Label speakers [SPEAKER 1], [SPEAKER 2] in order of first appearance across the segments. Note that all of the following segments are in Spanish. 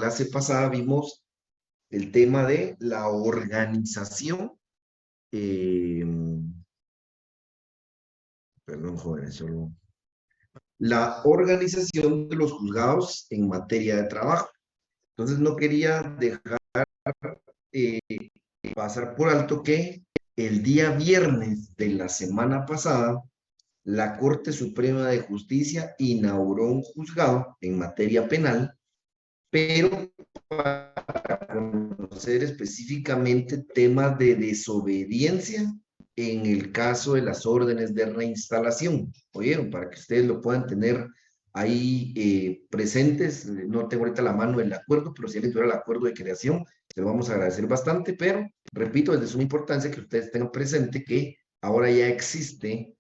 [SPEAKER 1] clase pasada vimos el tema de la organización. Perdón, jóvenes, solo. La organización de los juzgados en materia de trabajo. Entonces no quería dejar eh, pasar por alto que el día viernes de la semana pasada, la Corte Suprema de Justicia inauguró un juzgado en materia penal, pero para conocer específicamente temas de desobediencia en el caso de las órdenes de reinstalación. ¿Oyeron? Para que ustedes lo puedan tener ahí presentes. No tengo ahorita la mano el acuerdo, pero si alguien tuviera el acuerdo de creación, se lo vamos a agradecer bastante, pero repito, es de suma importancia que ustedes tengan presente que ahora ya existe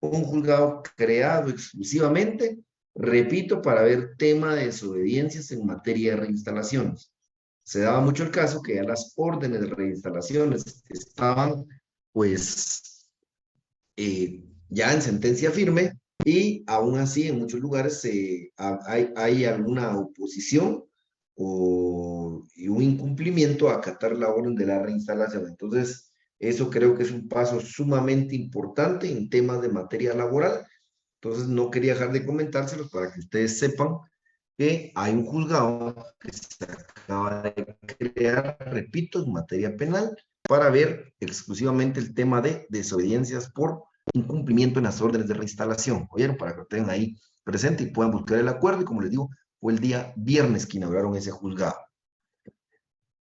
[SPEAKER 1] un juzgado creado exclusivamente, repito, para ver tema de desobediencias en materia de reinstalaciones. Se daba mucho el caso que ya las órdenes de reinstalaciones estaban, pues, ya en sentencia firme y aún así en muchos lugares hay alguna oposición y un incumplimiento a acatar la orden de la reinstalación. Entonces, eso creo que es un paso sumamente importante en temas de materia laboral. Entonces, no quería dejar de comentárselos para que ustedes sepan que hay un juzgado que se acaba de crear, repito, en materia penal, para ver exclusivamente el tema de desobediencias por incumplimiento en las órdenes de reinstalación. ¿Oyeron? Para que lo tengan ahí presente y puedan buscar el acuerdo. Y como les digo, fue el día viernes que inauguraron ese juzgado.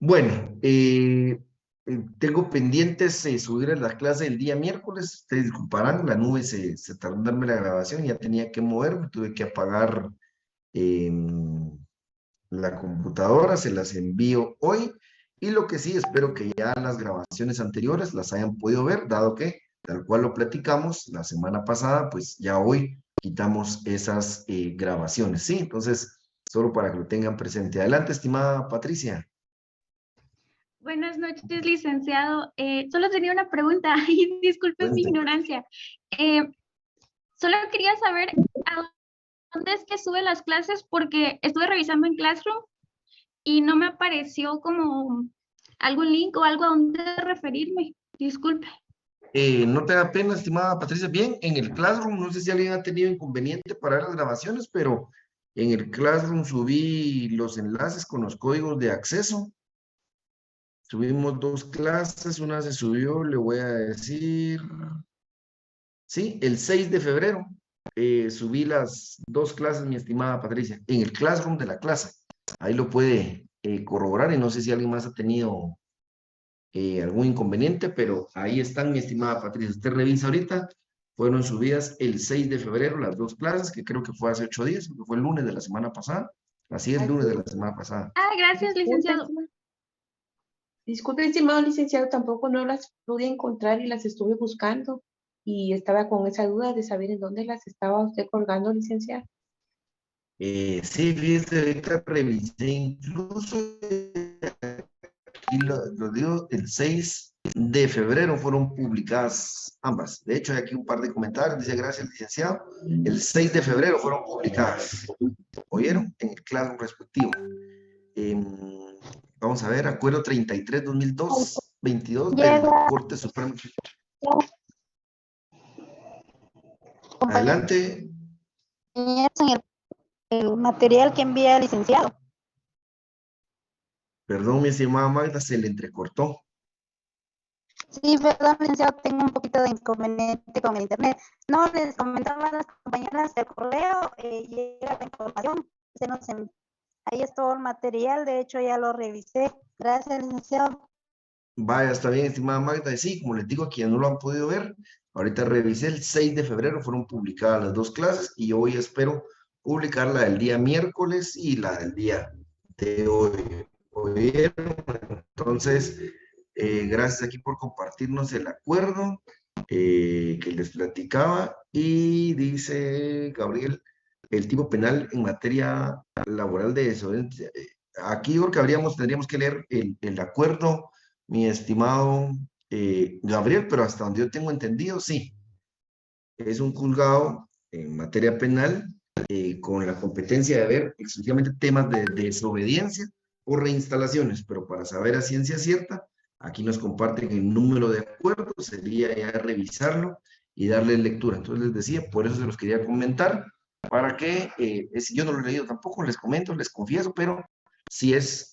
[SPEAKER 1] Bueno, tengo pendientes subir a la clase el día miércoles. Ustedes disculparán, la nube se tardó en darme la grabación, ya tenía que moverme, tuve que apagar la computadora, se las envío hoy. Y lo que sí, espero que ya las grabaciones anteriores las hayan podido ver, dado que, tal cual lo platicamos la semana pasada, pues ya hoy quitamos esas grabaciones, ¿sí? Entonces, solo para que lo tengan presente. Adelante, estimada Patricia.
[SPEAKER 2] Buenas noches, licenciado. Solo tenía una pregunta y disculpen mi ignorancia. Solo quería saber a dónde es que sube las clases porque estuve revisando en Classroom y no me apareció como algún link o algo a donde referirme. Disculpe.
[SPEAKER 1] No te da pena, estimada Patricia. Bien, en el Classroom, no sé si alguien ha tenido inconveniente para ver las grabaciones, pero en el Classroom subí los enlaces con los códigos de acceso. Subimos 2 clases, una se subió, le voy a decir, sí, el 6 de febrero. Subí las 2 clases, mi estimada Patricia, en el Classroom de la clase. Ahí lo puede corroborar y no sé si alguien más ha tenido algún inconveniente, pero ahí están, mi estimada Patricia. Usted revisa ahorita, fueron subidas el 6 de febrero las 2 clases, que creo que fue hace 8 días, que fue el lunes de la semana pasada. Así es, lunes de la semana pasada.
[SPEAKER 2] Gracias, licenciado.
[SPEAKER 3] Disculpe, estimado licenciado, tampoco no las pude encontrar y las estuve buscando y estaba con esa duda de saber en dónde las estaba usted colgando, licenciado.
[SPEAKER 1] Sí, fíjese, ahorita revisé incluso, aquí lo digo, el 6 de febrero fueron publicadas ambas. De hecho, hay aquí un par de comentarios, dice gracias, licenciado. El 6 de febrero fueron publicadas. ¿Oyeron? En el claro respectivo. Vamos a ver, acuerdo 33-2002-22 de la Corte Suprema. Adelante.
[SPEAKER 4] En el material que envía el licenciado.
[SPEAKER 1] Perdón, mi estimada Magda, se le entrecortó.
[SPEAKER 4] Sí, perdón, licenciado, tengo un poquito de inconveniente con el internet. No, les comentaba a las compañeras del correo, llega la información, ahí es todo el material, de hecho ya lo revisé. Gracias, licenciado.
[SPEAKER 1] Vaya, está bien, estimada Magda. Sí, como les digo, a quienes no lo han podido ver, ahorita revisé el 6 de febrero, fueron publicadas las 2 clases y hoy espero publicar la del día miércoles y la del día de hoy. ¿Oyeron? Entonces, gracias aquí por compartirnos el acuerdo que les platicaba. Y dice Gabriel, el tipo penal en materia laboral de desobediencia. Aquí yo creo que tendríamos que leer el acuerdo, mi estimado Gabriel, pero hasta donde yo tengo entendido, sí. Es un juzgado en materia penal con la competencia de ver exclusivamente temas de desobediencia o reinstalaciones, pero para saber a ciencia cierta, aquí nos comparten el número de acuerdo, sería ya revisarlo y darle lectura. Entonces les decía, por eso se los quería comentar, para que, yo no lo he leído tampoco, les comento, les confieso, pero sí es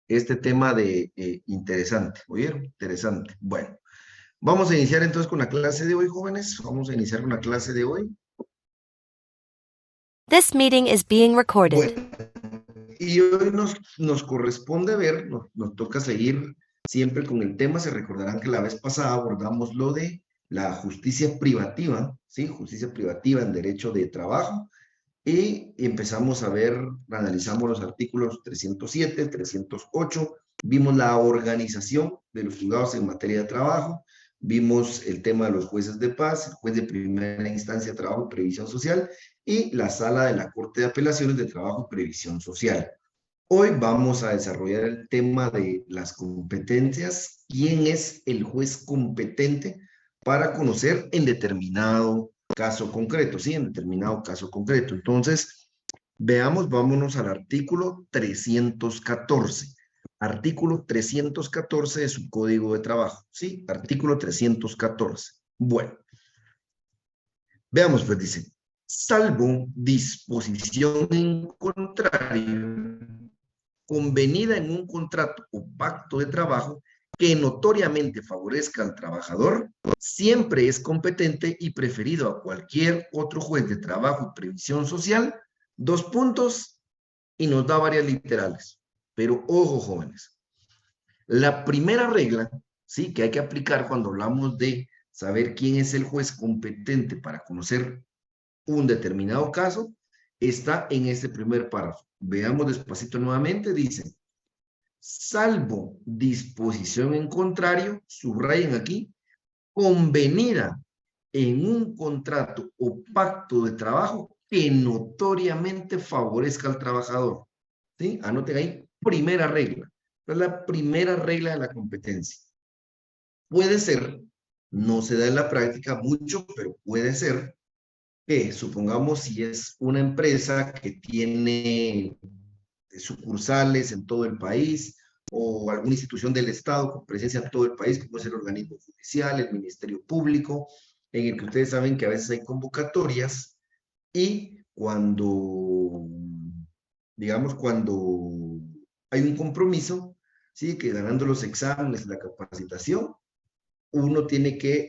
[SPEAKER 1] este tema de interesante, ¿oyeron? Interesante. Bueno, vamos a iniciar entonces con la clase de hoy, jóvenes. Vamos a iniciar con la clase de hoy.
[SPEAKER 5] This meeting is being recorded.
[SPEAKER 1] Bueno, y hoy nos corresponde ver, nos toca seguir siempre con el tema. Se recordarán que la vez pasada abordamos lo de la justicia privativa, ¿sí? Justicia privativa en derecho de trabajo. Y empezamos a ver, analizamos los artículos 307, 308, vimos la organización de los juzgados en materia de trabajo, vimos el tema de los jueces de paz, el juez de primera instancia de trabajo y previsión social, y la sala de la Corte de Apelaciones de Trabajo y Previsión Social. Hoy vamos a desarrollar el tema de las competencias. ¿Quién es el juez competente para conocer en determinado caso concreto? Sí, en determinado caso concreto. Entonces, veamos, vámonos al artículo 314. Artículo 314 de su Código de Trabajo. Sí, artículo 314. Bueno, veamos, pues dice, salvo disposición en contrario, convenida en un contrato o pacto de trabajo que notoriamente favorezca al trabajador, siempre es competente y preferido a cualquier otro juez de trabajo y previsión social, 2 puntos, y nos da varias literales. Pero ojo, jóvenes, la primera regla, sí, que hay que aplicar cuando hablamos de saber quién es el juez competente para conocer un determinado caso, está en este primer párrafo. Veamos despacito nuevamente, dice, salvo disposición en contrario, subrayen aquí, convenida en un contrato o pacto de trabajo que notoriamente favorezca al trabajador. ¿Sí? Anoten ahí, primera regla. Es la primera regla de la competencia. Puede ser, no se da en la práctica mucho, pero puede ser que, supongamos, si es una empresa que tiene sucursales en todo el país o alguna institución del Estado con presencia en todo el país, como es el organismo judicial, el Ministerio Público, en el que ustedes saben que a veces hay convocatorias y cuando, digamos, cuando hay un compromiso, ¿sí? Que ganando los exámenes, la capacitación, uno tiene que,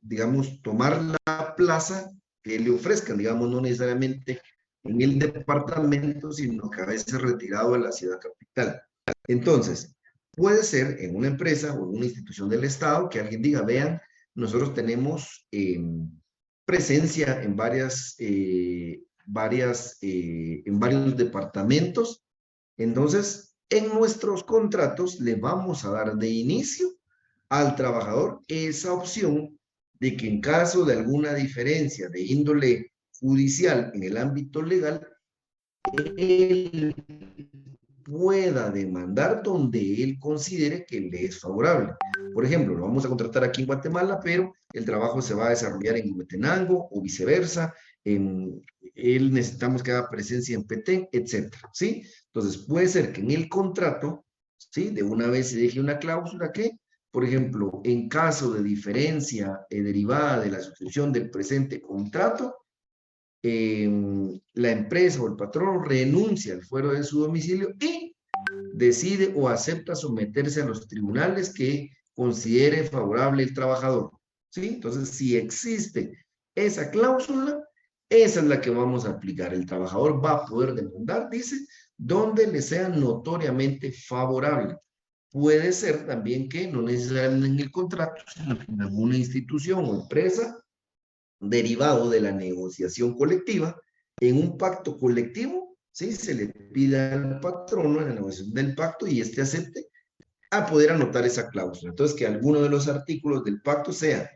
[SPEAKER 1] digamos, tomar la plaza que le ofrezcan, digamos, no necesariamente en el departamento, sino que a veces retirado de la ciudad capital. Entonces, puede ser en una empresa o en una institución del Estado que alguien diga, vean, nosotros tenemos presencia en en varios departamentos, entonces en nuestros contratos le vamos a dar de inicio al trabajador esa opción de que en caso de alguna diferencia de índole judicial en el ámbito legal, él pueda demandar donde él considere que le es favorable. Por ejemplo, lo vamos a contratar aquí en Guatemala, pero el trabajo se va a desarrollar en Huehuetenango o viceversa, él necesitamos que haga presencia en Petén, etcétera, ¿sí? Entonces, puede ser que en el contrato, ¿sí? De una vez se deje una cláusula que, por ejemplo, en caso de diferencia derivada de la suscripción del presente contrato, la empresa o el patrón renuncia al fuero de su domicilio y decide o acepta someterse a los tribunales que considere favorable el trabajador. ¿Sí? Entonces, si existe esa cláusula, esa es la que vamos a aplicar. El trabajador va a poder demandar, dice, donde le sea notoriamente favorable. Puede ser también que no necesariamente en el contrato, sino en alguna institución o empresa derivado de la negociación colectiva, en un pacto colectivo, ¿sí? Se le pida al patrono en la negociación del pacto y éste acepte a poder anotar esa cláusula. Entonces, que alguno de los artículos del pacto sea,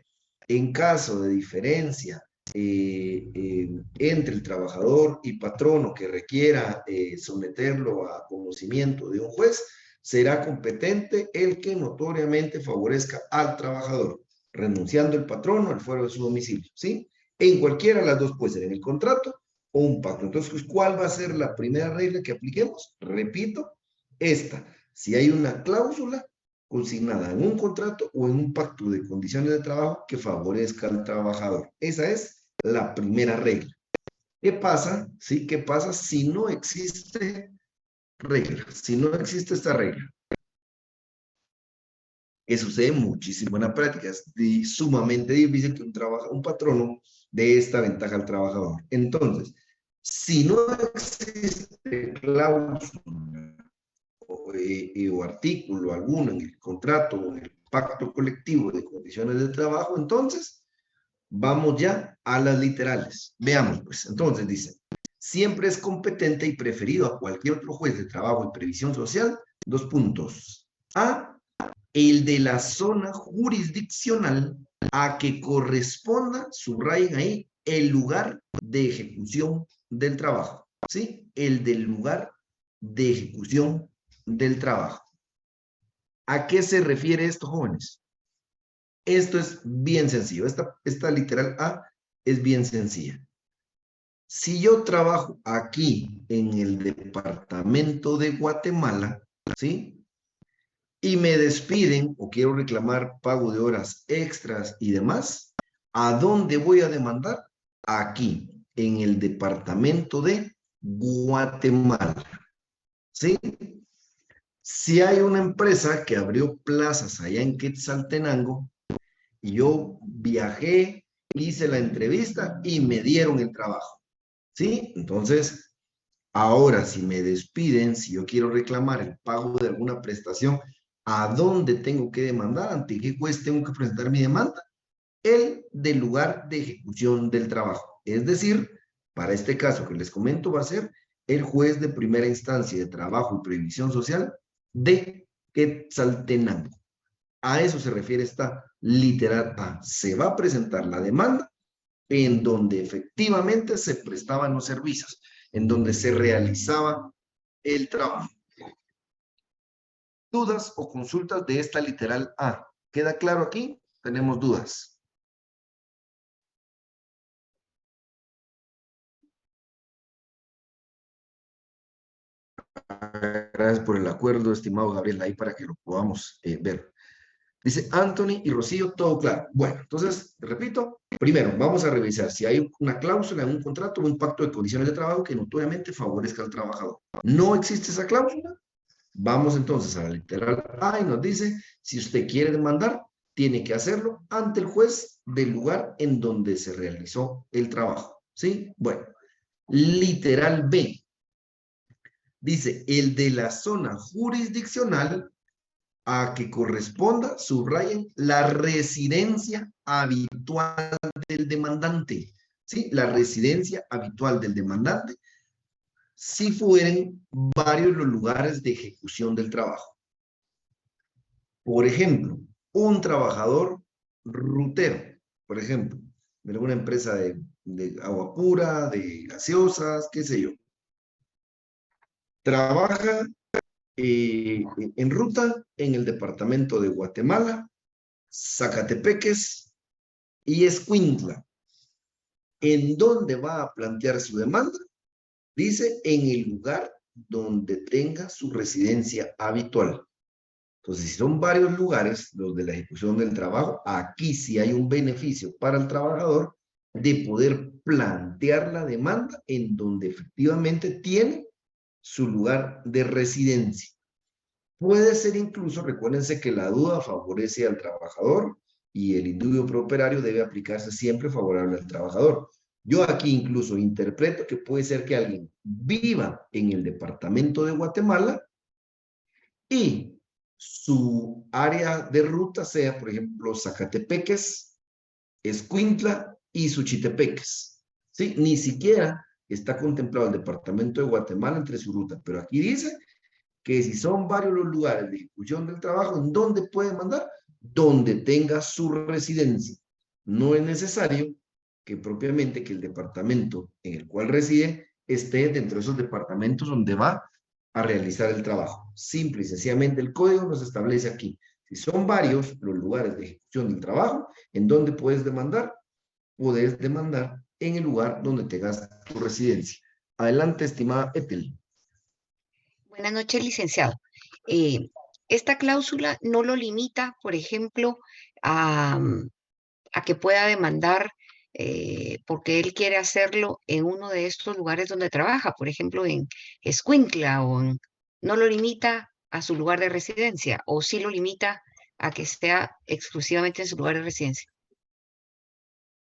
[SPEAKER 1] en caso de diferencia entre el trabajador y patrono que requiera someterlo a conocimiento de un juez, será competente el que notoriamente favorezca al trabajador, renunciando el patrono al fuero de su domicilio, ¿sí? En cualquiera de las dos puede ser, en el contrato o un pacto. Entonces, ¿cuál va a ser la primera regla que apliquemos? Repito, esta. Si hay una cláusula consignada en un contrato o en un pacto de condiciones de trabajo que favorezca al trabajador. Esa es la primera regla. ¿Qué pasa? ¿Sí? ¿Qué pasa si no existe regla? Si no existe esta regla. Que sucede muchísimo en la práctica. Es sumamente difícil que un patrono dé esta ventaja al trabajador. Entonces, si no existe cláusula o artículo alguno en el contrato o en el pacto colectivo de condiciones de trabajo, entonces vamos ya a las literales. Veamos, pues, entonces dice, siempre es competente y preferido a cualquier otro juez de trabajo y previsión social, dos puntos. A, el de la zona jurisdiccional a que corresponda, subrayen ahí, el lugar de ejecución del trabajo, ¿sí? El del lugar de ejecución del trabajo. ¿A qué se refiere esto, jóvenes? Esto es bien sencillo. Esta literal A es bien sencilla. Si yo trabajo aquí en el departamento de Guatemala, ¿sí? Y me despiden o quiero reclamar pago de horas extras y demás, ¿a dónde voy a demandar? Aquí, en el departamento de Guatemala. ¿Sí? Si hay una empresa que abrió plazas allá en Quetzaltenango y yo viajé, hice la entrevista y me dieron el trabajo. ¿Sí? Entonces, ahora si me despiden, si yo quiero reclamar el pago de alguna prestación, ¿a dónde tengo que demandar? ¿Ante qué juez tengo que presentar mi demanda? El del lugar de ejecución del trabajo. Es decir, para este caso que les comento va a ser el juez de primera instancia de trabajo y previsión social de Quetzaltenango. A eso se refiere esta literal A. Se va a presentar la demanda en donde efectivamente se prestaban los servicios, en donde se realizaba el trabajo. ¿Dudas o consultas de esta literal A? ¿Queda claro aquí? ¿Tenemos dudas? Gracias por el acuerdo, estimado Gabriel, ahí para que lo podamos ver. Dice Anthony y Rocío, todo claro. Bueno, entonces, repito, primero vamos a revisar si hay una cláusula en un contrato o un pacto de condiciones de trabajo que notoriamente favorezca al trabajador. ¿No existe esa cláusula? Vamos entonces a la literal A y nos dice, si usted quiere demandar, tiene que hacerlo ante el juez del lugar en donde se realizó el trabajo. ¿Sí? Bueno, literal B. Dice, el de la zona jurisdiccional a que corresponda, subrayen, la residencia habitual del demandante. ¿Sí? La residencia habitual del demandante, si fueren varios los lugares de ejecución del trabajo. Por ejemplo, un trabajador rutero, por ejemplo, de alguna empresa de agua pura, de gaseosas, qué sé yo. Trabaja en ruta en el departamento de Guatemala, Zacatepeques y Escuintla. ¿En dónde va a plantear su demanda? Dice, en el lugar donde tenga su residencia habitual. Entonces, si son varios lugares los de la ejecución del trabajo, aquí sí hay un beneficio para el trabajador de poder plantear la demanda en donde efectivamente tiene su lugar de residencia. Puede ser incluso, recuérdense que la duda favorece al trabajador y el indubio pro operario debe aplicarse siempre favorable al trabajador. Yo aquí incluso interpreto que puede ser que alguien viva en el departamento de Guatemala y su área de ruta sea, por ejemplo, Zacatepeques, Escuintla y Suchitepeques. ¿Sí? Ni siquiera está contemplado el departamento de Guatemala entre su ruta, pero aquí dice que si son varios los lugares de ejecución del trabajo, ¿en dónde puede mandar? Donde tenga su residencia. No es necesario que propiamente que el departamento en el cual reside esté dentro de esos departamentos donde va a realizar el trabajo. Simple y sencillamente el código nos establece aquí. Si son varios los lugares de ejecución del trabajo, ¿en dónde puedes demandar? Puedes demandar en el lugar donde tengas tu residencia. Adelante, estimada Ethel.
[SPEAKER 6] Buenas noches, licenciado. Esta cláusula no lo limita, por ejemplo, a que pueda demandar porque él quiere hacerlo en uno de estos lugares donde trabaja, por ejemplo, en Escuintla, no lo limita a su lugar de residencia, o sí lo limita a que sea exclusivamente en su lugar de residencia.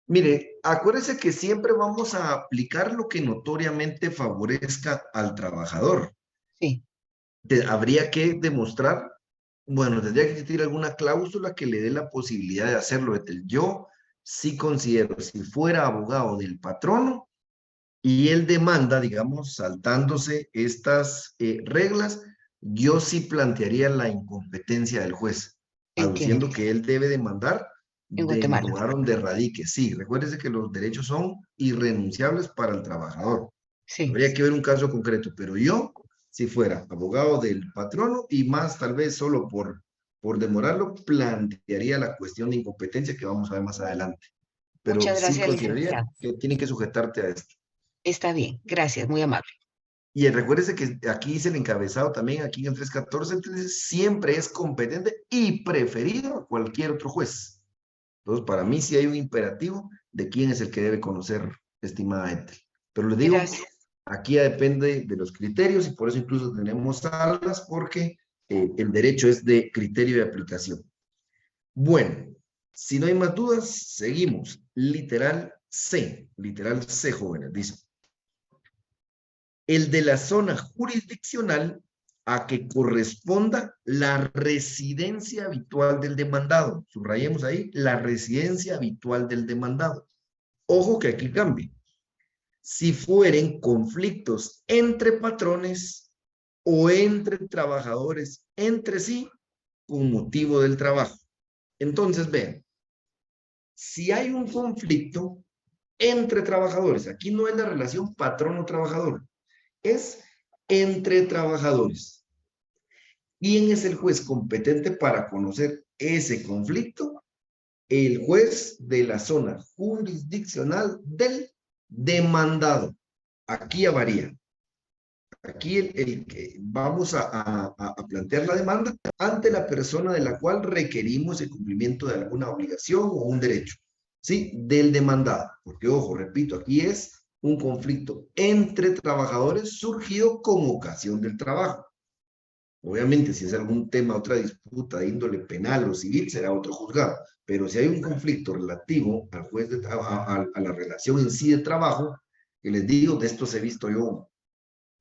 [SPEAKER 1] Mire, acuérdese que siempre vamos a aplicar lo que notoriamente favorezca al trabajador.
[SPEAKER 6] Sí.
[SPEAKER 1] Habría que demostrar, bueno, tendría que existir alguna cláusula que le dé la posibilidad de hacerlo. Yo sí considero, si fuera abogado del patrono y él demanda, digamos, saltándose estas reglas, yo sí plantearía la incompetencia del juez, aduciendo que él debe demandar
[SPEAKER 6] En
[SPEAKER 1] del
[SPEAKER 6] Guatemala.
[SPEAKER 1] lugar donde radique. Sí, recuérdese que los derechos son irrenunciables para el trabajador.
[SPEAKER 6] Sí.
[SPEAKER 1] Habría que ver un caso concreto, pero yo, si fuera abogado del patrono y más tal vez solo por demorarlo, plantearía la cuestión de incompetencia que vamos a ver más adelante. Pero
[SPEAKER 6] Muchas
[SPEAKER 1] sí
[SPEAKER 6] gracias,
[SPEAKER 1] consideraría
[SPEAKER 6] licenciado.
[SPEAKER 1] que tienen que sujetarte a esto.
[SPEAKER 6] Está bien, gracias, muy amable.
[SPEAKER 1] Y recuérdese que aquí dice el encabezado también, aquí en el 314, entonces siempre es competente y preferido a cualquier otro juez. Entonces, para mí sí hay un imperativo de quién es el que debe conocer, estimada Ethel. Pero le digo,
[SPEAKER 6] Gracias.
[SPEAKER 1] aquí ya depende de los criterios y por eso incluso tenemos salas porque el derecho es de criterio de aplicación. Bueno, si no hay más dudas, seguimos. Literal C, jóvenes, dice. El de la zona jurisdiccional a que corresponda la residencia habitual del demandado. Subrayemos ahí, la residencia habitual del demandado. Ojo que aquí cambie. Si fueren conflictos entre patrones o entre trabajadores entre sí con motivo del trabajo. Entonces, vean, si hay un conflicto entre trabajadores, aquí no es la relación patrono-trabajador, es entre trabajadores. ¿Quién es el juez competente para conocer ese conflicto? El juez de la zona jurisdiccional del demandado. Aquí ya varía. Aquí vamos a plantear la demanda ante la persona de la cual requerimos el cumplimiento de alguna obligación o un derecho, ¿sí? Del demandado. Porque, ojo, repito, aquí es un conflicto entre trabajadores surgido con ocasión del trabajo. Obviamente, si es algún tema, otra disputa de índole penal o civil, será otro juzgado. Pero si hay un conflicto relativo al juez a la relación en sí de trabajo, que les digo, de estos he visto yo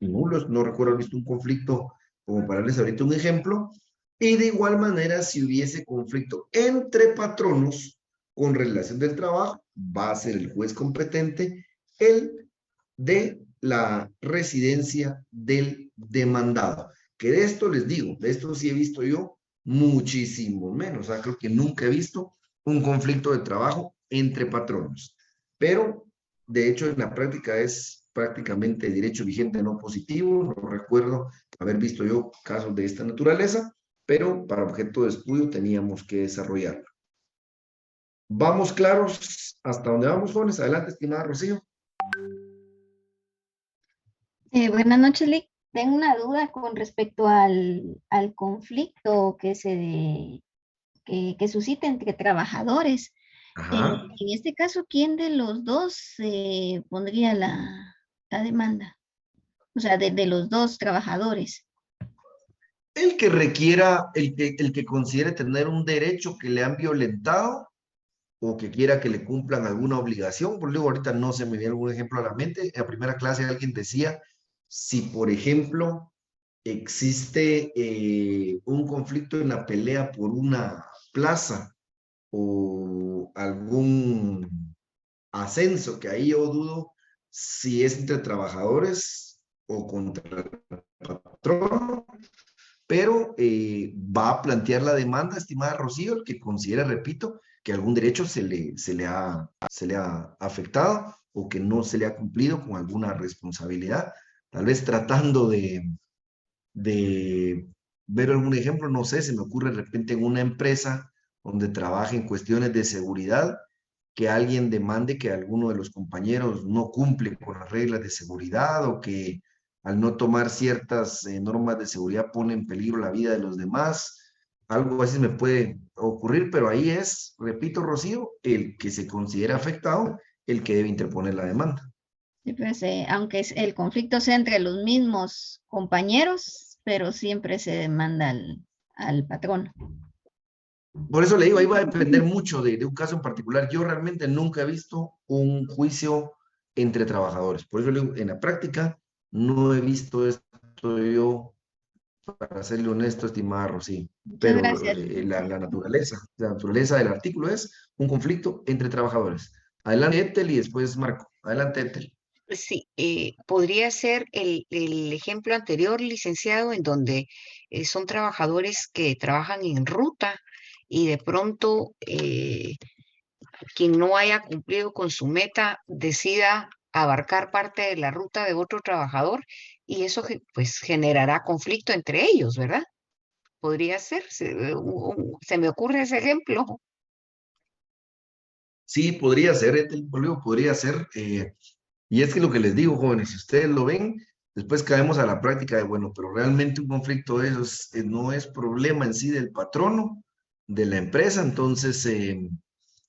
[SPEAKER 1] nulos, no recuerdo haber visto un conflicto como para darles ahorita un ejemplo, y de igual manera si hubiese conflicto entre patronos con relación del trabajo, va a ser el juez competente el de la residencia del demandado, que de esto les digo, de esto sí he visto yo muchísimo menos, o sea, creo que nunca he visto un conflicto de trabajo entre patronos, pero de hecho en la práctica es prácticamente derecho vigente no positivo, no recuerdo haber visto yo casos de esta naturaleza, pero para objeto de estudio teníamos que desarrollarlo. ¿Vamos claros hasta dónde vamos, jóvenes? Adelante, estimada Rocío.
[SPEAKER 2] Buenas noches, Lick. Tengo una duda con respecto al conflicto que suscita entre trabajadores.
[SPEAKER 1] Ajá.
[SPEAKER 2] En este caso, ¿quién de los dos pondría la demanda? O sea, de los dos trabajadores.
[SPEAKER 1] El que requiera, el que considere tener un derecho que le han violentado o que quiera que le cumplan alguna obligación. Por luego ahorita no se me viene algún ejemplo a la mente. En la primera clase alguien decía, si por ejemplo existe un conflicto en la pelea por una plaza o algún ascenso, que ahí yo dudo si es entre trabajadores o contra el patrón, pero va a plantear la demanda, estimada Rocío, el que considera, repito, que algún derecho se le ha afectado o que no se le ha cumplido con alguna responsabilidad, tal vez tratando de ver algún ejemplo, no sé, se me ocurre de repente en una empresa donde trabaja en cuestiones de seguridad, que alguien demande que alguno de los compañeros no cumple con las reglas de seguridad o que al no tomar ciertas normas de seguridad pone en peligro la vida de los demás. Algo así me puede ocurrir, pero ahí es, repito, Rocío, el que se considera afectado, el que debe interponer la demanda.
[SPEAKER 7] Sí, pues, aunque el conflicto sea entre los mismos compañeros, pero siempre se demanda al patrón.
[SPEAKER 1] Por eso le digo, ahí va a depender mucho de un caso en particular. Yo realmente nunca he visto un juicio entre trabajadores. Por eso le digo, en la práctica no he visto esto yo, para serle honesto, estimada Rocío. Pero
[SPEAKER 7] Gracias.
[SPEAKER 1] la naturaleza del artículo es un conflicto entre trabajadores. Adelante, Ethel, y después Marco. Adelante, Ethel.
[SPEAKER 6] Sí, podría ser el ejemplo anterior, licenciado, en donde son trabajadores que trabajan en ruta y de pronto quien no haya cumplido con su meta decida abarcar parte de la ruta de otro trabajador y eso pues generará conflicto entre ellos, ¿verdad? Podría ser, se me ocurre ese ejemplo.
[SPEAKER 1] Sí, podría ser, Ethel, podría ser. Y es que lo que les digo, jóvenes, si ustedes lo ven, después caemos a la práctica de, bueno, pero realmente un conflicto de esos no es problema en sí del patrono, de la empresa, entonces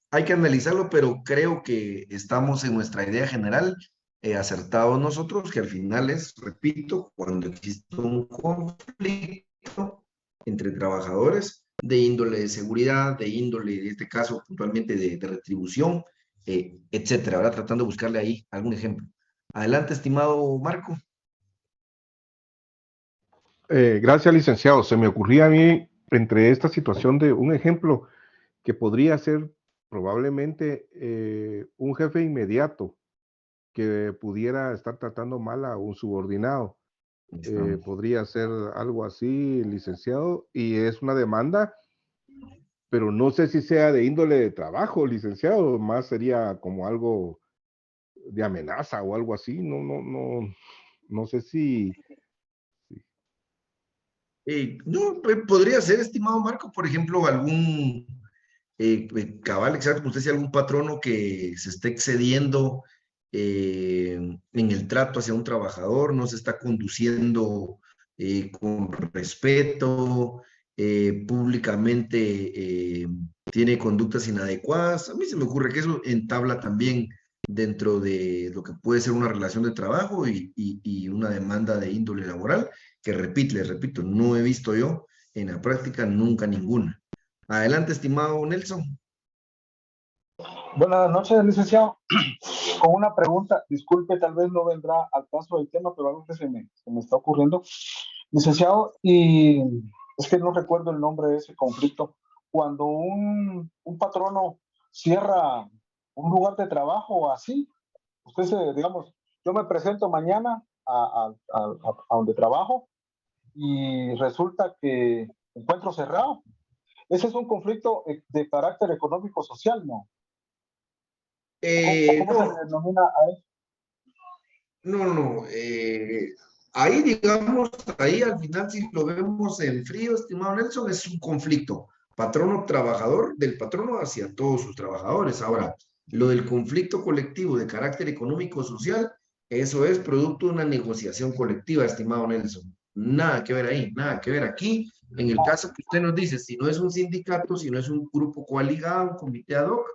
[SPEAKER 1] hay que analizarlo, pero creo que estamos en nuestra idea general acertados nosotros, que al final es, repito, cuando existe un conflicto entre trabajadores de índole de seguridad, de índole, en este caso, puntualmente de retribución, etcétera, ¿verdad? Tratando de buscarle ahí algún ejemplo. Adelante, estimado Marco.
[SPEAKER 8] Gracias, licenciado. Se me ocurría a mí, entre esta situación, de un ejemplo que podría ser probablemente un jefe inmediato que pudiera estar tratando mal a un subordinado. Podría ser algo así, licenciado, y es una demanda, pero no sé si sea de índole de trabajo, licenciado, más sería como algo de amenaza o algo así, no sé si...
[SPEAKER 1] No, podría ser, estimado Marco, por ejemplo, algún cabal, exacto, como usted decía, algún patrono que se esté excediendo en el trato hacia un trabajador, no se está conduciendo con respeto, públicamente tiene conductas inadecuadas. A mí se me ocurre que eso entabla también dentro de lo que puede ser una relación de trabajo y una demanda de índole laboral, que les repito, no he visto yo en la práctica nunca ninguna. Adelante, estimado Nelson.
[SPEAKER 9] Buenas noches, licenciado. Con una pregunta, disculpe, tal vez no vendrá al caso del tema, pero algo que se me está ocurriendo. Licenciado, y es que no recuerdo el nombre de ese conflicto. Cuando un patrono cierra un lugar de trabajo así, digamos, yo me presento mañana a donde trabajo y resulta que encuentro cerrado. Ese es un conflicto de carácter económico-social, ¿no? ¿Cómo se denomina a eso?
[SPEAKER 1] No. Ahí, digamos, ahí al final, si lo vemos en frío, estimado Nelson, es un conflicto patrono-trabajador, del patrono hacia todos sus trabajadores. Ahora, lo del conflicto colectivo de carácter económico-social, eso es producto de una negociación colectiva, estimado Nelson. Nada que ver ahí, nada que ver aquí. En el caso que usted nos dice, si no es un sindicato, si no es un grupo coaligado, un comité ad hoc,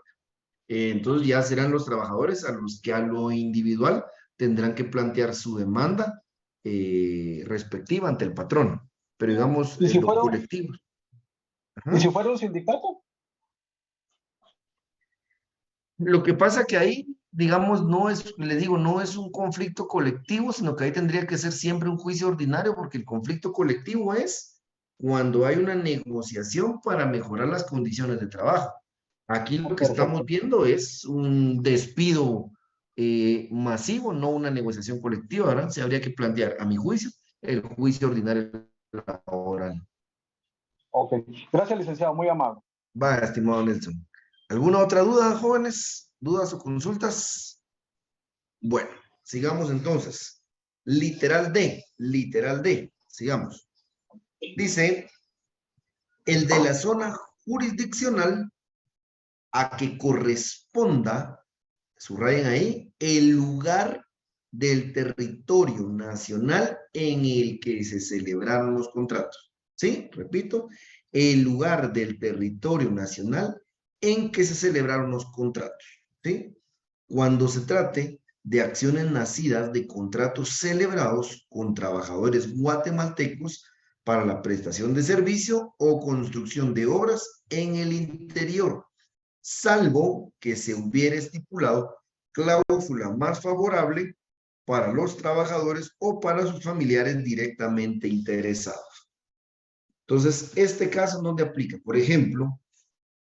[SPEAKER 1] entonces ya serán los trabajadores a los que a lo individual tendrán que plantear su demanda respectiva ante el patrón. Pero digamos,
[SPEAKER 9] ¿Y si
[SPEAKER 1] lo colectivo.
[SPEAKER 9] ¿Y si fuera un sindicato?
[SPEAKER 1] Lo que pasa que ahí, digamos, no es, le digo, no es un conflicto colectivo, sino que ahí tendría que ser siempre un juicio ordinario, porque el conflicto colectivo es cuando hay una negociación para mejorar las condiciones de trabajo. Aquí lo que estamos viendo es un despido masivo, no una negociación colectiva, ¿verdad? Se habría que plantear, a mi juicio, el juicio ordinario laboral.
[SPEAKER 9] Ok, gracias, licenciado, muy amable.
[SPEAKER 1] Va, estimado Nelson. ¿Alguna otra duda, jóvenes? ¿Dudas o consultas? Bueno, sigamos entonces. Literal D, sigamos. Dice, el de la zona jurisdiccional a que corresponda, subrayen ahí, el lugar del territorio nacional en el que se celebraron los contratos. ¿Sí? Repito, el lugar del territorio nacional en que se celebraron los contratos. ¿Sí? Cuando se trate de acciones nacidas de contratos celebrados con trabajadores guatemaltecos para la prestación de servicio o construcción de obras en el interior, salvo que se hubiera estipulado cláusula más favorable para los trabajadores o para sus familiares directamente interesados. Entonces, este caso ¿dónde aplica? Por ejemplo,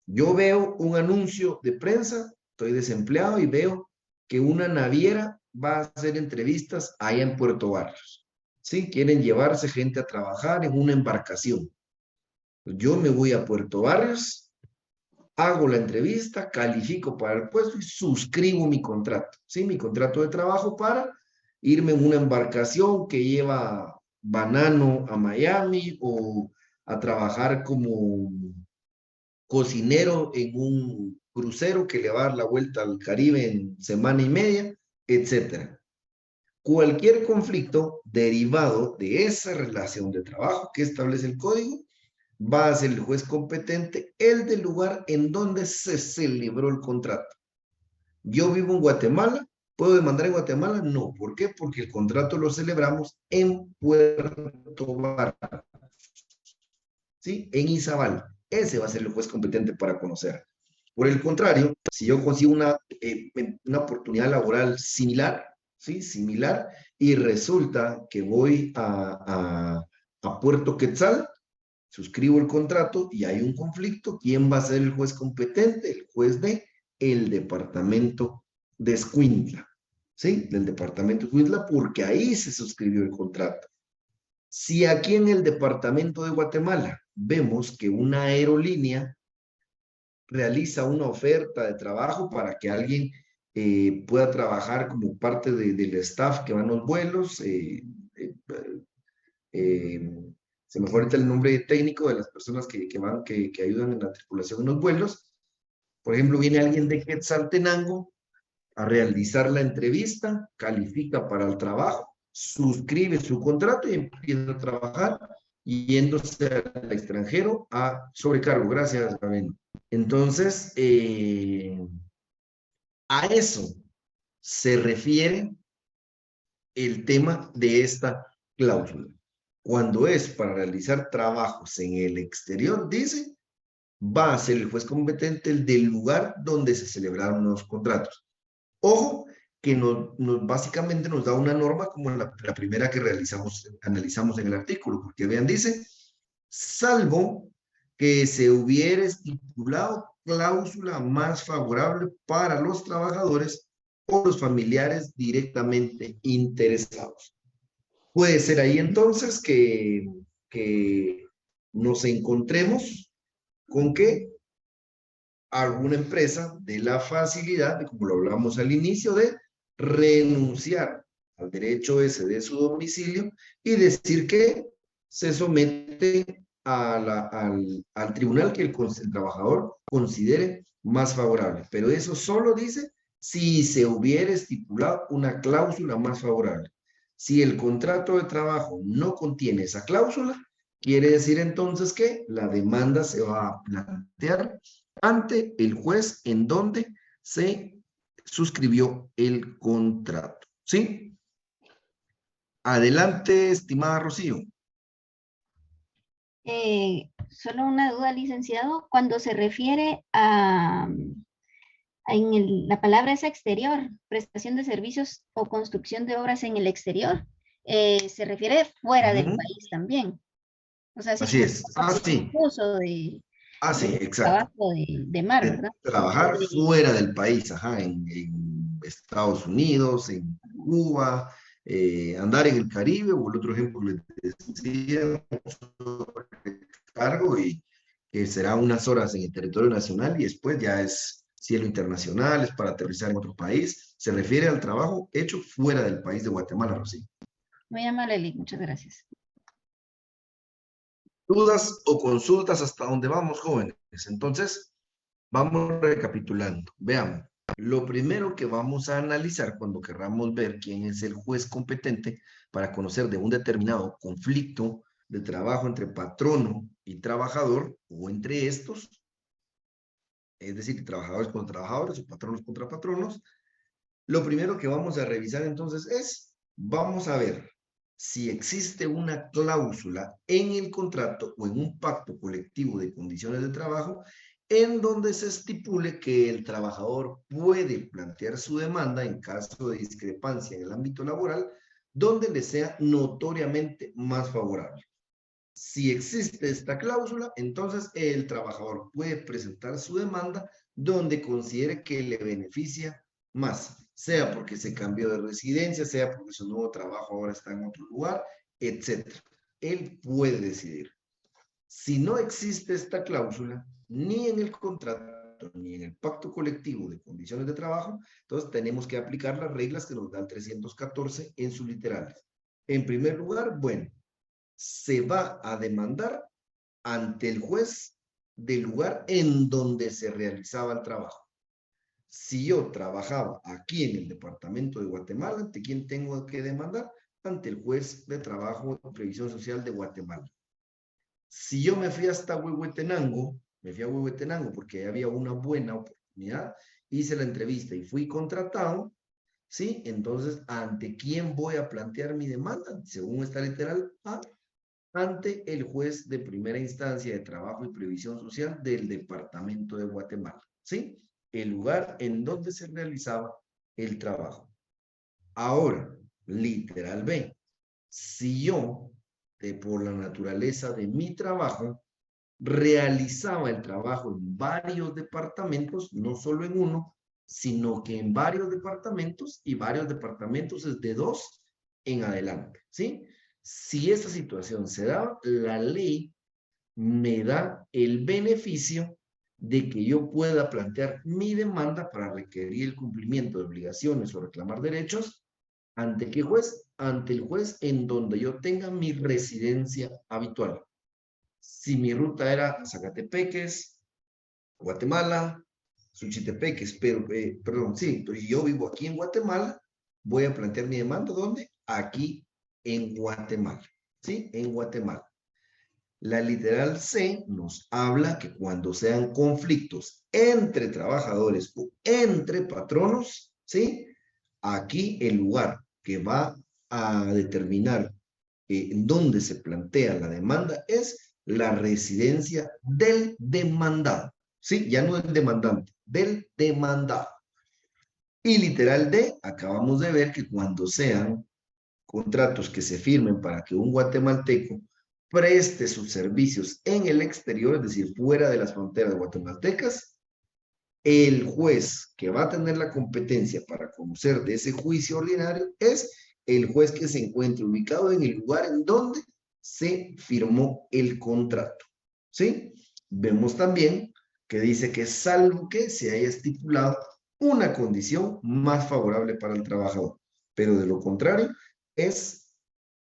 [SPEAKER 1] yo veo un anuncio de prensa, estoy desempleado y veo que una naviera va a hacer entrevistas allá en Puerto Barrios. ¿Sí? Quieren llevarse gente a trabajar en una embarcación. Yo me voy a Puerto Barrios, hago la entrevista, califico para el puesto y suscribo mi contrato. ¿Sí? Mi contrato de trabajo para irme en una embarcación que lleva banano a Miami o a trabajar como cocinero en un crucero que le va a dar la vuelta al Caribe en semana y media, etc. Cualquier conflicto derivado de esa relación de trabajo que establece el código va a ser el juez competente el del lugar en donde se celebró el contrato. Yo vivo en Guatemala, ¿puedo demandar en Guatemala? No. ¿Por qué? Porque el contrato lo celebramos en Puerto Barrios, ¿sí? En Izabal. Ese va a ser el juez competente para conocer. Por el contrario, si yo consigo una oportunidad laboral similar, ¿sí? Similar, y resulta que voy a Puerto Quetzal, suscribo el contrato y hay un conflicto, ¿quién va a ser el juez competente? El juez del departamento de Escuintla, ¿sí? Del departamento de Escuintla, porque ahí se suscribió el contrato. Si aquí en el departamento de Guatemala vemos que una aerolínea realiza una oferta de trabajo para que alguien pueda trabajar como parte del staff que va en los vuelos, se me fue ahorita el nombre técnico de las personas que ayudan en la tripulación en los vuelos. Por ejemplo, viene alguien de Quetzaltenango a realizar la entrevista, califica para el trabajo, suscribe su contrato y empieza a trabajar yéndose al extranjero a sobrecargo. Gracias, Gabén. Entonces, a eso se refiere el tema de esta cláusula. Cuando es para realizar trabajos en el exterior, dice, va a ser el juez competente el del lugar donde se celebraron los contratos. Ojo, que básicamente nos da una norma como la primera que analizamos en el artículo, porque vean, dice, salvo que se hubiera estipulado cláusula más favorable para los trabajadores o los familiares directamente interesados. Puede ser ahí entonces que nos encontremos con que alguna empresa dé la facilidad, de, como lo hablamos al inicio, de renunciar al derecho ese de su domicilio y decir que se somete al tribunal que el trabajador considere más favorable. Pero eso solo dice si se hubiera estipulado una cláusula más favorable. Si el contrato de trabajo no contiene esa cláusula, quiere decir entonces que la demanda se va a plantear ante el juez en donde se suscribió el contrato. ¿Sí? Adelante, estimada Rocío.
[SPEAKER 7] Solo una duda, licenciado. Cuando se refiere a la palabra es exterior, prestación de servicios o construcción de obras en el exterior, se refiere fuera del país también. O sea,
[SPEAKER 1] así es. Sí. Sí, exacto.
[SPEAKER 7] Trabajo de mar, ¿verdad?
[SPEAKER 1] Trabajar fuera del país, ajá, en Estados Unidos, en Cuba, andar en el Caribe, o el otro ejemplo les decía, cargo, y que será unas horas en el territorio nacional y después ya es cielo internacional, es para aterrizar en otro país. Se refiere al trabajo hecho fuera del país de Guatemala, Rocío.
[SPEAKER 7] Muy amable, Eli, muchas gracias.
[SPEAKER 1] ¿Dudas o consultas hasta dónde vamos, jóvenes? Entonces, Vamos recapitulando. Veamos. Lo primero que vamos a analizar cuando querramos ver quién es el juez competente para conocer de un determinado conflicto de trabajo entre patrono y trabajador o entre estos, es decir, trabajadores contra trabajadores o patronos contra patronos, lo primero que vamos a revisar entonces es, vamos a ver si existe una cláusula en el contrato o en un pacto colectivo de condiciones de trabajo en donde se estipule que el trabajador puede plantear su demanda en caso de discrepancia en el ámbito laboral donde le sea notoriamente más favorable. Si existe esta cláusula, entonces el trabajador puede presentar su demanda donde considere que le beneficia más, sea porque se cambió de residencia, sea porque su nuevo trabajo ahora está en otro lugar, etc. Él puede decidir. Si no existe esta cláusula, ni en el contrato, ni en el pacto colectivo de condiciones de trabajo, entonces tenemos que aplicar las reglas que nos da el 314 en sus literales. En primer lugar, bueno, se va a demandar ante el juez del lugar en donde se realizaba el trabajo. Si yo trabajaba aquí en el departamento de Guatemala, ¿ante quién tengo que demandar? Ante el juez de trabajo y previsión social de Guatemala. Si yo me fui hasta Huehuetenango, porque había una buena oportunidad, hice la entrevista y fui contratado, ¿sí? Entonces, ¿ante quién voy a plantear mi demanda? Según esta literal A, ante el juez de primera instancia de trabajo y previsión social del departamento de Guatemala, ¿sí? El lugar en donde se realizaba el trabajo. Ahora, literal B, si yo, por la naturaleza de mi trabajo, realizaba el trabajo en varios departamentos, no solo en uno, sino que en varios departamentos, y varios departamentos es de 2 en adelante, ¿sí? Si esta situación se da, la ley me da el beneficio de que yo pueda plantear mi demanda para requerir el cumplimiento de obligaciones o reclamar derechos. ¿Ante qué juez? Ante el juez en donde yo tenga mi residencia habitual. Si mi ruta era Zacatepeques, Guatemala, Suchitepeques, pero yo vivo aquí en Guatemala, voy a plantear mi demanda, ¿dónde? Aquí en Guatemala, ¿sí? En Guatemala. La literal C nos habla que cuando sean conflictos entre trabajadores o entre patronos, ¿sí? Aquí el lugar que va a determinar en dónde se plantea la demanda es la residencia del demandado, ¿sí? Ya no del demandante, del demandado. Y literal D, acabamos de ver que cuando sean contratos que se firmen para que un guatemalteco preste sus servicios en el exterior, es decir, fuera de las fronteras guatemaltecas, el juez que va a tener la competencia para conocer de ese juicio ordinario es el juez que se encuentre ubicado en el lugar en donde se firmó el contrato, ¿sí? Vemos también que dice que salvo que se haya estipulado una condición más favorable para el trabajador, pero de lo contrario es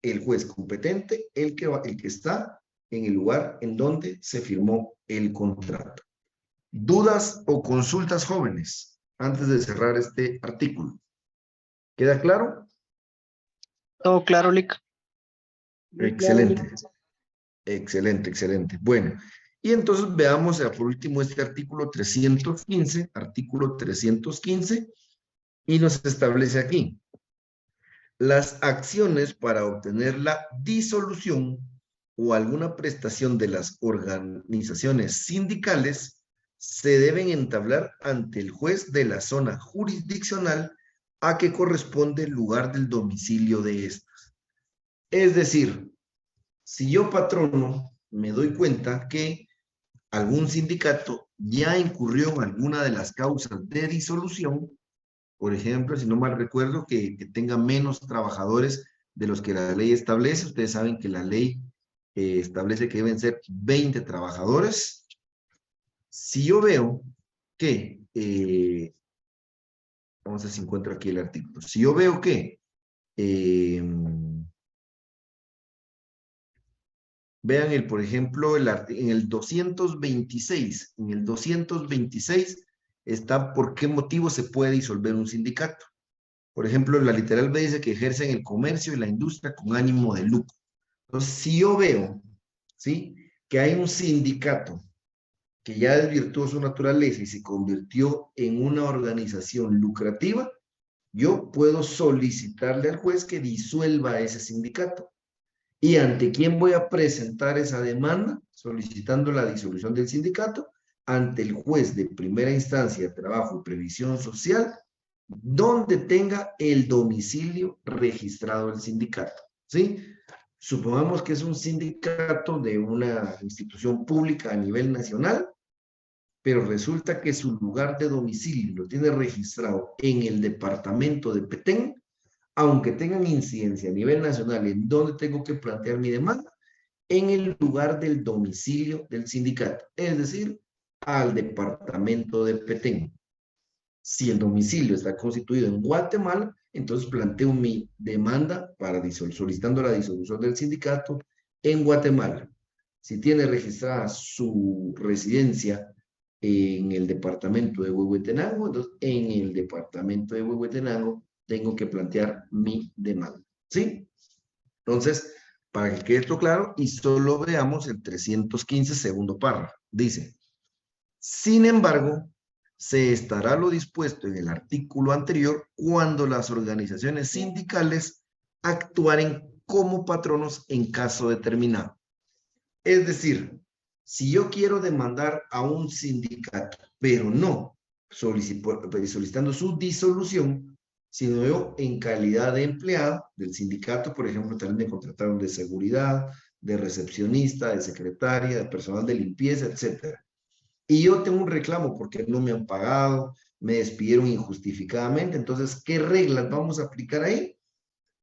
[SPEAKER 1] el juez competente el que está en el lugar en donde se firmó el contrato. ¿Dudas o consultas, jóvenes, antes de cerrar este artículo? ¿Queda claro?
[SPEAKER 10] Todo claro, Lic.
[SPEAKER 1] Excelente. Excelente, excelente. Bueno, y entonces veamos por último este artículo 315, y nos establece aquí. Las acciones para obtener la disolución o alguna prestación de las organizaciones sindicales se deben entablar ante el juez de la zona jurisdiccional a que corresponde el lugar del domicilio de estas. Es decir, si yo patrono me doy cuenta que algún sindicato ya incurrió en alguna de las causas de disolución, por ejemplo, si no mal recuerdo, que tenga menos trabajadores de los que la ley establece. Ustedes saben que la ley establece que deben ser 20 trabajadores. Si yo veo que, vamos a ver si encuentro aquí el artículo. Si yo veo que Vean, por ejemplo, en el 226, está por qué motivo se puede disolver un sindicato. Por ejemplo, la literal B dice que ejercen el comercio y la industria con ánimo de lucro. Entonces, si yo veo, ¿sí?, que hay un sindicato que ya desvirtuó su naturaleza y se convirtió en una organización lucrativa, yo puedo solicitarle al juez que disuelva ese sindicato. ¿Y ante quién voy a presentar esa demanda solicitando la disolución del sindicato? Ante el juez de primera instancia de trabajo y previsión social, donde tenga el domicilio registrado del sindicato, ¿sí? Supongamos que es un sindicato de una institución pública a nivel nacional, pero resulta que su lugar de domicilio lo tiene registrado en el departamento de Petén, aunque tengan incidencia a nivel nacional en donde tengo que plantear mi demanda, en el lugar del domicilio del sindicato, es decir, al departamento de Petén. Si el domicilio está constituido en Guatemala, entonces planteo mi demanda para solicitando la disolución del sindicato en Guatemala. Si tiene registrada su residencia en el departamento de Huehuetenango, entonces en el departamento de Huehuetenango tengo que plantear mi demanda, ¿sí? Entonces, para que quede esto claro, y solo veamos el 315 segundo párrafo. Dice, sin embargo, se estará lo dispuesto en el artículo anterior cuando las organizaciones sindicales actuaren como patronos en caso determinado. Es decir, si yo quiero demandar a un sindicato, pero no solicitando su disolución, sino yo en calidad de empleado del sindicato, por ejemplo, también me contrataron de seguridad, de recepcionista, de secretaria, de personal de limpieza, etcétera. Y yo tengo un reclamo porque no me han pagado, me despidieron injustificadamente. Entonces, ¿qué reglas vamos a aplicar ahí?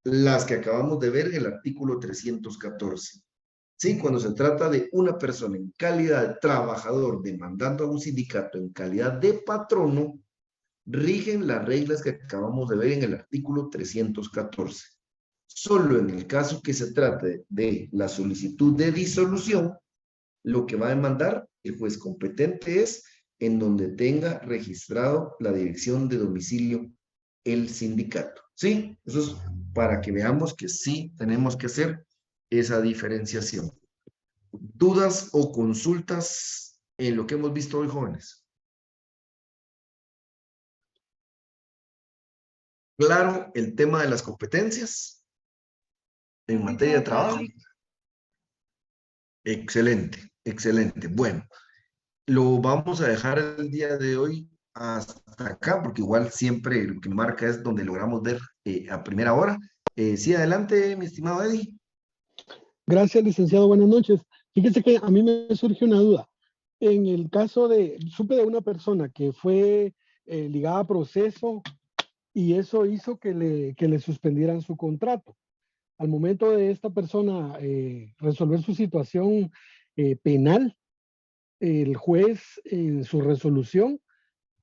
[SPEAKER 1] Las que acabamos de ver en el artículo 314. Sí, cuando se trata de una persona en calidad de trabajador demandando a un sindicato en calidad de patrono, rigen las reglas que acabamos de ver en el artículo 314. Solo en el caso que se trate de la solicitud de disolución, lo que va a demandar el juez competente es en donde tenga registrado la dirección de domicilio el sindicato. ¿Sí? Eso es para que veamos que sí tenemos que hacer esa diferenciación. ¿Dudas o consultas en lo que hemos visto hoy, jóvenes? Claro, el tema de las competencias en materia de trabajo. Excelente, excelente. Bueno, lo vamos a dejar el día de hoy hasta acá, porque igual siempre lo que marca es donde logramos ver a primera hora. Sí, adelante, mi estimado Eddie.
[SPEAKER 11] Gracias, licenciado. Buenas noches. Fíjese que a mí me surge una duda. En el caso supe de una persona que fue ligada a proceso y eso hizo que le suspendieran su contrato. Al momento de esta persona resolver su situación penal, el juez en su resolución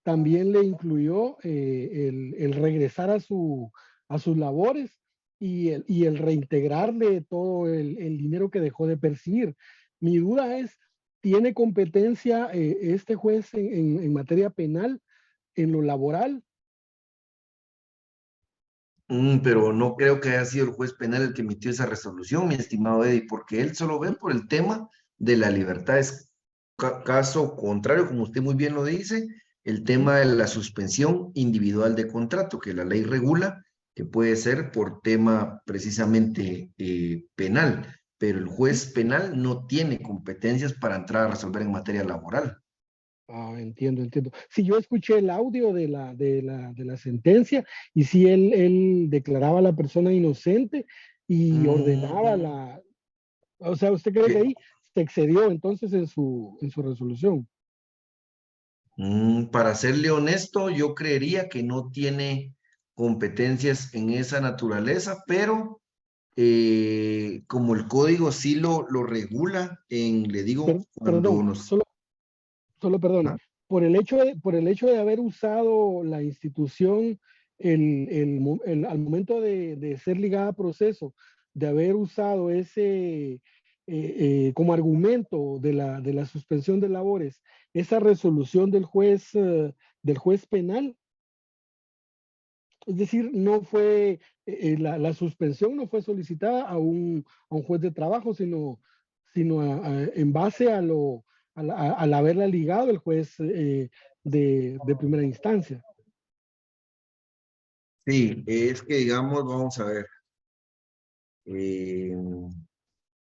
[SPEAKER 11] también le incluyó el regresar a sus labores y el reintegrarle todo el dinero que dejó de percibir. Mi duda es, ¿tiene competencia este juez en materia penal, en lo laboral?
[SPEAKER 1] Pero no creo que haya sido el juez penal el que emitió esa resolución, mi estimado Eddie, porque él solo ve por el tema de la libertad. Es caso contrario, como usted muy bien lo dice, el tema de la suspensión individual de contrato, que la ley regula, que puede ser por tema precisamente penal, pero el juez penal no tiene competencias para entrar a resolver en materia laboral.
[SPEAKER 11] Ah, entiendo. Si yo escuché el audio de la sentencia y si él declaraba a la persona inocente y ordenaba o sea, ¿usted cree que ahí se excedió entonces en su resolución?
[SPEAKER 1] Para serle honesto, yo creería que no tiene competencias en esa naturaleza, pero como el código sí lo regula, le digo, cuando
[SPEAKER 11] Perdón,
[SPEAKER 1] nos...
[SPEAKER 11] solo perdone.
[SPEAKER 1] ¿Ah?
[SPEAKER 11] Por el hecho de haber usado la institución al momento de ser ligada a proceso, de haber usado ese como argumento de la suspensión de labores esa resolución del juez penal. Es decir, no fue, la suspensión no fue solicitada a un juez de trabajo, sino en base al haberla ligado el juez de primera instancia.
[SPEAKER 1] Sí, es que digamos, vamos a ver.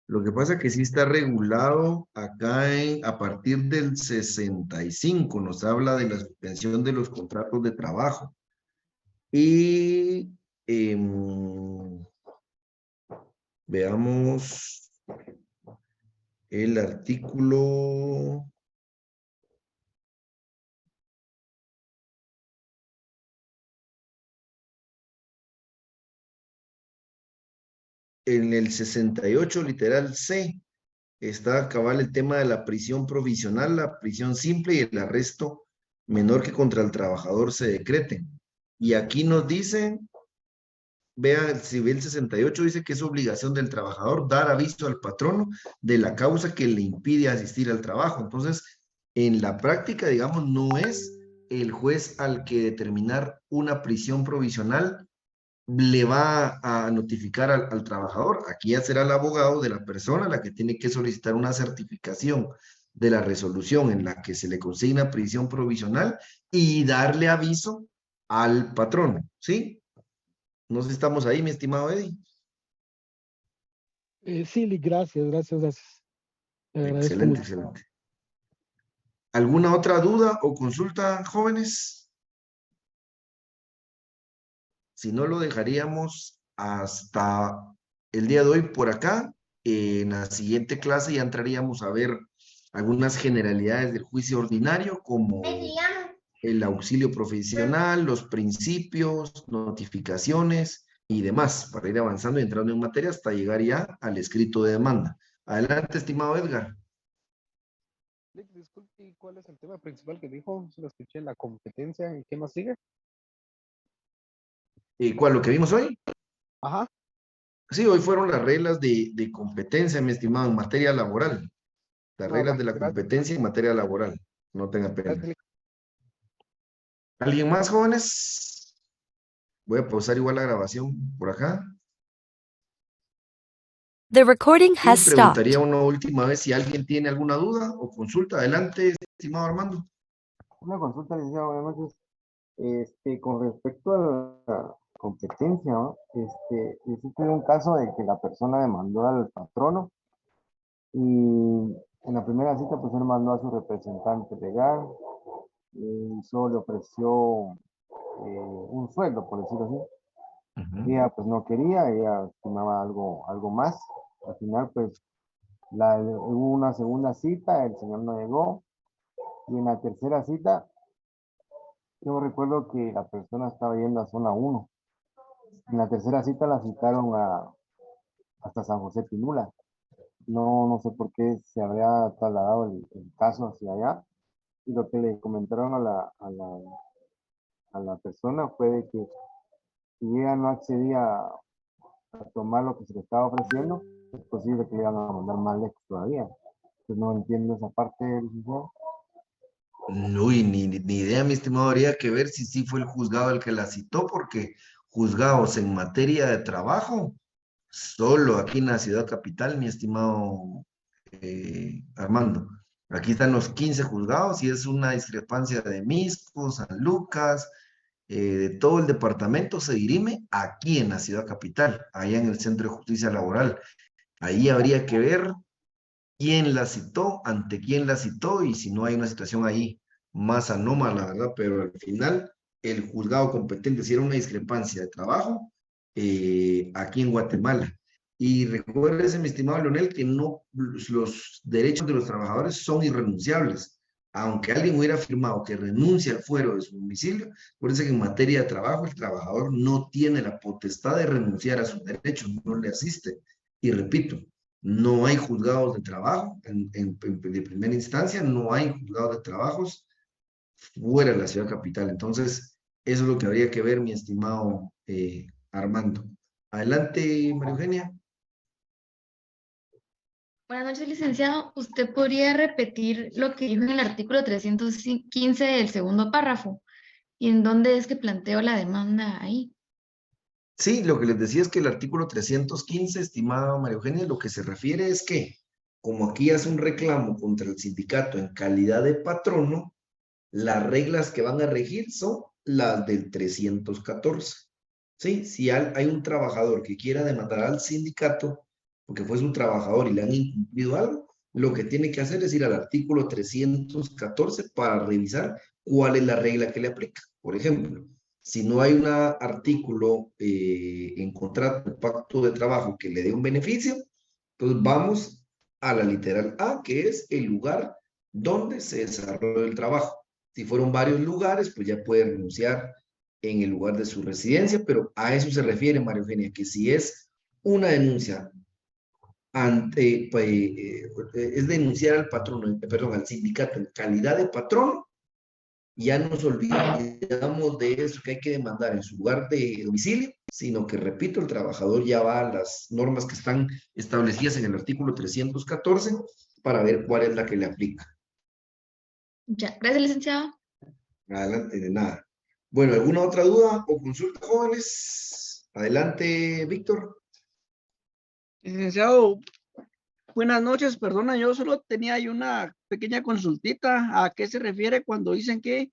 [SPEAKER 1] Lo que pasa es que sí está regulado acá a partir del 65, nos habla de la suspensión de los contratos de trabajo. Y veamos el artículo. En el 68, literal C, está cabal el tema de la prisión provisional, la prisión simple y el arresto menor que contra el trabajador se decreten. Y aquí nos dice, vean, si ve el 68, dice que es obligación del trabajador dar aviso al patrono de la causa que le impide asistir al trabajo. Entonces, en la práctica, digamos, no es el juez al que determinar una prisión provisional le va a notificar al trabajador. Aquí ya será el abogado de la persona la que tiene que solicitar una certificación de la resolución en la que se le consigna prisión provisional y darle aviso al patrón, ¿sí? No sé si estamos ahí, mi estimado Eddie.
[SPEAKER 11] Sí, gracias. Te agradezco
[SPEAKER 1] Excelente,
[SPEAKER 11] mucho.
[SPEAKER 1] excelente. ¿Alguna otra duda o consulta, jóvenes? Si no, lo dejaríamos hasta el día de hoy por acá. En la siguiente clase ya entraríamos a ver algunas generalidades del juicio ordinario, como el auxilio profesional, los principios, notificaciones y demás, para ir avanzando y entrando en materia hasta llegar ya al escrito de demanda. Adelante, estimado Edgar.
[SPEAKER 10] Disculpe, ¿cuál es el tema principal que dijo? Lo escuché, la competencia, ¿y qué más sigue?
[SPEAKER 1] ¿Cuál, lo que vimos hoy?
[SPEAKER 10] Ajá.
[SPEAKER 1] Sí, hoy fueron las reglas de competencia, mi estimado, en materia laboral. Las reglas de la competencia en materia laboral. No tenga pena. ¿Alguien más, jóvenes? Voy a pausar igual la grabación por acá.
[SPEAKER 5] The recording has
[SPEAKER 1] Y
[SPEAKER 5] stopped.
[SPEAKER 1] preguntaría una última vez si alguien tiene alguna duda o consulta. Adelante, estimado Armando.
[SPEAKER 12] Una consulta, licenciado, buenas noches. Con respecto a la competencia, ¿no? Existe un caso de que la persona demandó al patrono y en la primera cita pues él mandó a su representante legal y solo le ofreció un sueldo, por decirlo así. Ella pues no quería, ella estimaba algo más. Al final pues hubo una segunda cita, el señor no llegó y en la tercera cita yo recuerdo que la persona estaba yendo a zona 1. En la tercera cita la citaron hasta San José Pinula. No sé por qué se habría trasladado el caso hacia allá. Y lo que le comentaron a la persona fue de que si ella no accedía a tomar lo que se le estaba ofreciendo, es posible que le iban a mandar más lejos todavía. Pues no entiendo esa parte, licenciado.
[SPEAKER 1] Uy, ni idea, mi estimado. Habría que ver si sí fue el juzgado el que la citó, porque juzgados en materia de trabajo, solo aquí en la ciudad capital, mi estimado Armando. Aquí están los 15 juzgados y es una discrepancia de Misco, San Lucas, de todo el departamento se dirime aquí en la ciudad capital, allá en el Centro de Justicia Laboral. Ahí habría que ver quién la citó, ante quién la citó y si no hay una situación ahí más anómala, ¿verdad? Pero al final, el juzgado competente, si era una discrepancia de trabajo, aquí en Guatemala. Y recuérdese, mi estimado Leonel, que no, los derechos de los trabajadores son irrenunciables. Aunque alguien hubiera afirmado que renuncia al fuero de su domicilio, acuérdense que en materia de trabajo el trabajador no tiene la potestad de renunciar a sus derechos, no le asiste. Y repito, no hay juzgados de trabajo de primera instancia, no hay juzgados de trabajos fuera de la ciudad capital. Entonces, eso es lo que habría que ver, mi estimado Armando. Adelante, María Eugenia.
[SPEAKER 13] Buenas noches, licenciado. ¿Usted podría repetir lo que dijo en el artículo 315 del segundo párrafo? ¿Y en dónde es que planteo la demanda ahí?
[SPEAKER 1] Sí, lo que les decía es que el artículo 315, estimada María Eugenia, lo que se refiere es que, como aquí hace un reclamo contra el sindicato en calidad de patrono, las reglas que van a regir son las del 314. ¿Sí? Si hay un trabajador que quiera demandar al sindicato porque fue su trabajador y le han incumplido algo, lo que tiene que hacer es ir al artículo 314 para revisar cuál es la regla que le aplica. Por ejemplo, si no hay un artículo en contrato, pacto de trabajo que le dé un beneficio, entonces vamos a la literal A, que es el lugar donde se desarrolla el trabajo. Si fueron varios lugares, pues ya puede renunciar en el lugar de su residencia, pero a eso se refiere, María Eugenia, que si es una denuncia ante, es denunciar al patrono, perdón, al sindicato en calidad de patrono, ya nos olvidamos de eso que hay que demandar en su lugar de domicilio, sino que, repito, el trabajador ya va a las normas que están establecidas en el artículo 314 para ver cuál es la que le aplica.
[SPEAKER 13] Ya, gracias, licenciado.
[SPEAKER 1] Adelante, de nada. Bueno, ¿alguna otra duda o consulta, jóvenes? Adelante, Víctor.
[SPEAKER 14] Licenciado, buenas noches, perdona, yo solo tenía ahí una pequeña consultita. ¿A qué se refiere cuando dicen que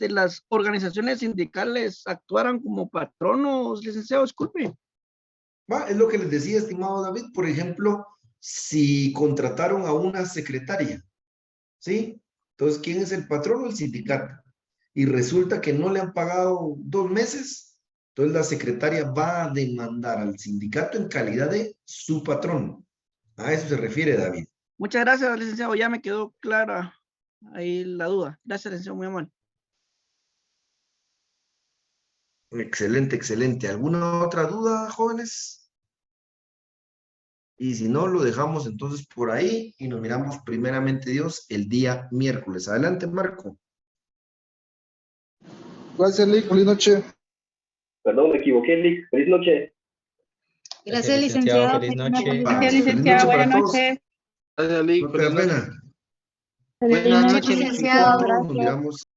[SPEAKER 14] las organizaciones sindicales actuaran como patronos, licenciado? Disculpe.
[SPEAKER 1] Es lo que les decía, estimado David. Por ejemplo, si contrataron a una secretaria, ¿sí? Entonces, ¿quién es el patrono? El sindicato. Y resulta que no le han pagado 2 meses, entonces la secretaria va a demandar al sindicato en calidad de su patrón. A eso se refiere, David.
[SPEAKER 14] Muchas gracias, licenciado. Ya me quedó clara ahí la duda. Gracias, licenciado, muy amable.
[SPEAKER 1] Excelente, excelente. ¿Alguna otra duda, jóvenes? Y si no, lo dejamos entonces por ahí y nos miramos primeramente Dios el día miércoles. Adelante, Marco.
[SPEAKER 9] Gracias, Lick. Feliz noche.
[SPEAKER 15] Perdón, me equivoqué, Lick. Feliz noche.
[SPEAKER 2] Gracias, licenciado.
[SPEAKER 16] Feliz noche.
[SPEAKER 2] Gracias, licenciado. Buenas noches.
[SPEAKER 9] Gracias, Lick.
[SPEAKER 1] No te da pena.
[SPEAKER 2] Buenas noches,
[SPEAKER 1] Nosotros
[SPEAKER 2] licenciado.
[SPEAKER 1] nos miramos